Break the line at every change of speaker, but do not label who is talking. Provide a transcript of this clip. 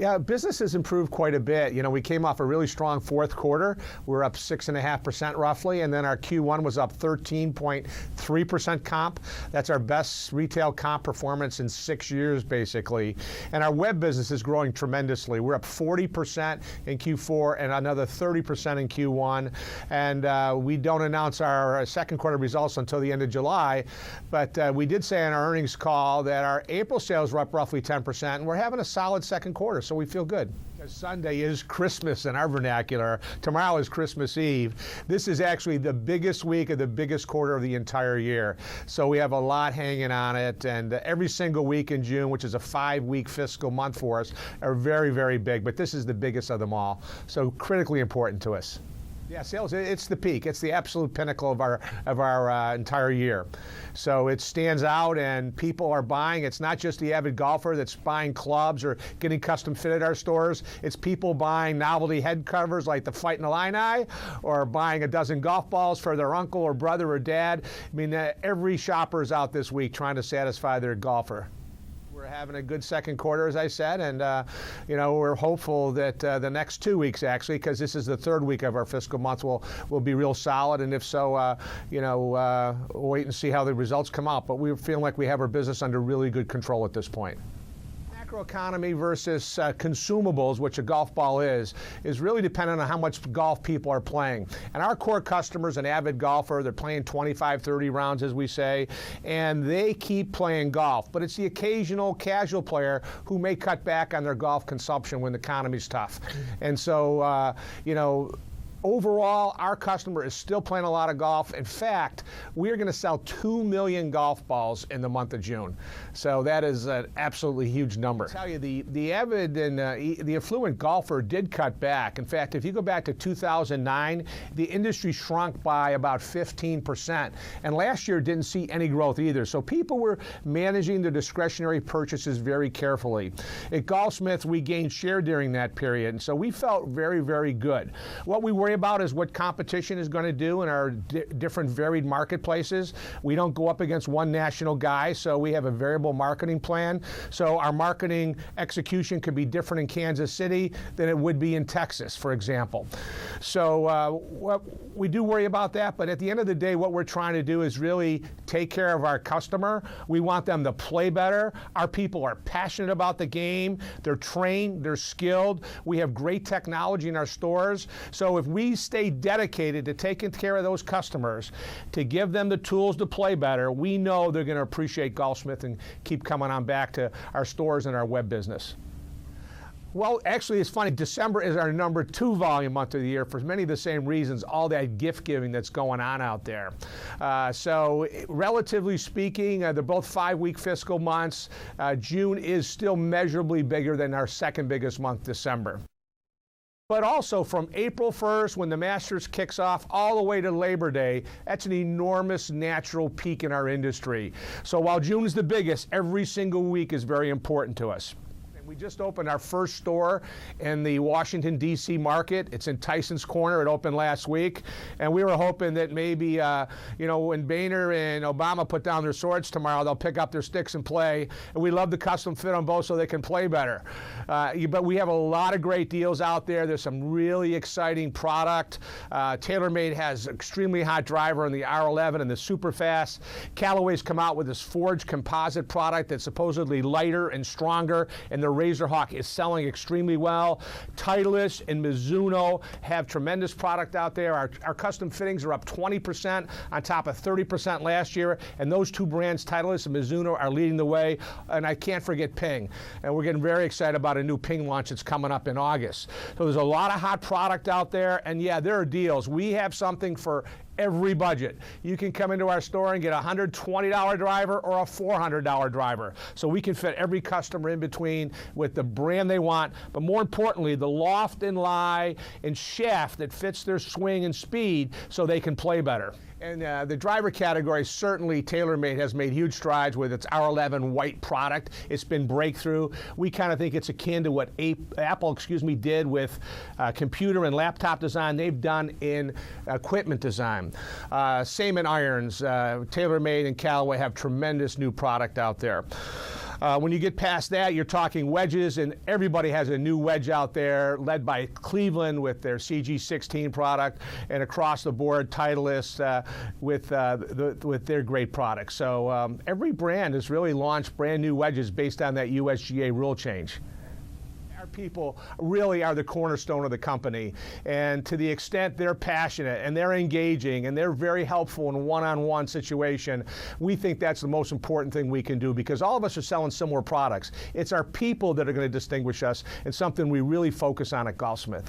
Yeah, business has improved quite a bit. We came off a really strong fourth quarter. We're up 6.5% roughly, and then our Q1 was up 13.3% comp. That's our best retail comp performance in 6 years, basically. And our web business is growing tremendously. We're up 40% in Q4 and another 30% in Q1. And we don't announce our second quarter results until the end of July, but we did say on our earnings call that our April sales were up roughly 10%, and we're having a solid second quarter, so we feel good. Sunday is Christmas in our vernacular. Tomorrow is Christmas Eve. This is actually the biggest week of the biggest quarter of the entire year. So we have a lot hanging on it, and every single week in June, which is a 5-week fiscal month for us, are very, very big, but this is the biggest of them all. So critically important to us. Yeah, sales, it's the peak. It's the absolute pinnacle of our entire year. So it stands out and people are buying. It's not just the avid golfer that's buying clubs or getting custom fitted at our stores. It's people buying novelty head covers like the Fight in Illini, or buying a dozen golf balls for their uncle or brother or dad. I mean, every shopper is out this week trying to satisfy their golfer. We're having a good second quarter, as I said, and we're hopeful that the next 2 weeks, actually, because this is the third week of our fiscal month, will be real solid. And if so, we'll wait and see how the results come out. But we feel like we have our business under really good control at this point. Economy versus consumables, which a golf ball is really dependent on how much golf people are playing. And our core customers, an avid golfer, they're playing 25, 30 rounds, as we say, and they keep playing golf. But it's the occasional casual player who may cut back on their golf consumption when the economy's tough. And so, overall, our customer is still playing a lot of golf. In fact, we're going to sell 2 million golf balls in the month of June. So that is an absolutely huge number. I tell you, the avid and the affluent golfer did cut back. In fact, if you go back to 2009, the industry shrunk by about 15%. And last year didn't see any growth either. So people were managing their discretionary purchases very carefully. At Golfsmith, we gained share during that period. And so we felt very, very good. What we worry about is what competition is going to do in our different varied marketplaces. We don't go up against one national guy, so we have a variable marketing plan. So our marketing execution could be different in Kansas City than it would be in Texas, for example. So we do worry about that, but at the end of the day, what we're trying to do is really take care of our customer. We want them to play better. Our people are passionate about the game. They're trained, they're skilled. We have great technology in our stores. So if we stay dedicated to taking care of those customers, to give them the tools to play better, we know they're going to appreciate Golfsmith and keep coming on back to our stores and our web business. Well, actually, it's funny. December is our number 2 volume month of the year for many of the same reasons, all that gift giving that's going on out there. So relatively speaking, they're both 5-week fiscal months. June is still measurably bigger than our second biggest month, December. But also from April 1st, when the Masters kicks off, all the way to Labor Day, that's an enormous natural peak in our industry. So while June is the biggest, every single week is very important to us. We just opened our first store in the Washington, D.C. market. It's in Tyson's Corner. It opened last week. And we were hoping that maybe, when Boehner and Obama put down their swords tomorrow, they'll pick up their sticks and play. And we love to custom fit them both so they can play better. But we have a lot of great deals out there. There's some really exciting product. TaylorMade has an extremely hot driver in the R11 and the Superfast. Callaway's come out with this forged composite product that's supposedly lighter and stronger, and the Razor Hawk is selling extremely well. Titleist and Mizuno have tremendous product out there. Our custom fittings are up 20% on top of 30% last year, and those two brands, Titleist and Mizuno, are leading the way. And I can't forget Ping. And we're getting very excited about a new Ping launch that's coming up in August. So there's a lot of hot product out there, and yeah, there are deals. We have something for every budget. You can come into our store and get a $120 driver or a $400 driver. So we can fit every customer in between with the brand they want, but more importantly, the loft and lie and shaft that fits their swing and speed so they can play better. And the driver category, certainly TaylorMade has made huge strides with its R11 white product. It's been breakthrough. We kind of think it's akin to what Apple did with computer and laptop design. They've done in equipment design. Same in irons. TaylorMade and Callaway have tremendous new product out there. When you get past that, you're talking wedges, and everybody has a new wedge out there, led by Cleveland with their CG16 product, and across the board, Titleist with their great products. So every brand has really launched brand new wedges based on that USGA rule change. Our people really are the cornerstone of the company, and to the extent they're passionate and they're engaging and they're very helpful in a one-on-one situation, we think that's the most important thing we can do, because all of us are selling similar products. It's our people that are going to distinguish us, and something we really focus on at Golfsmith.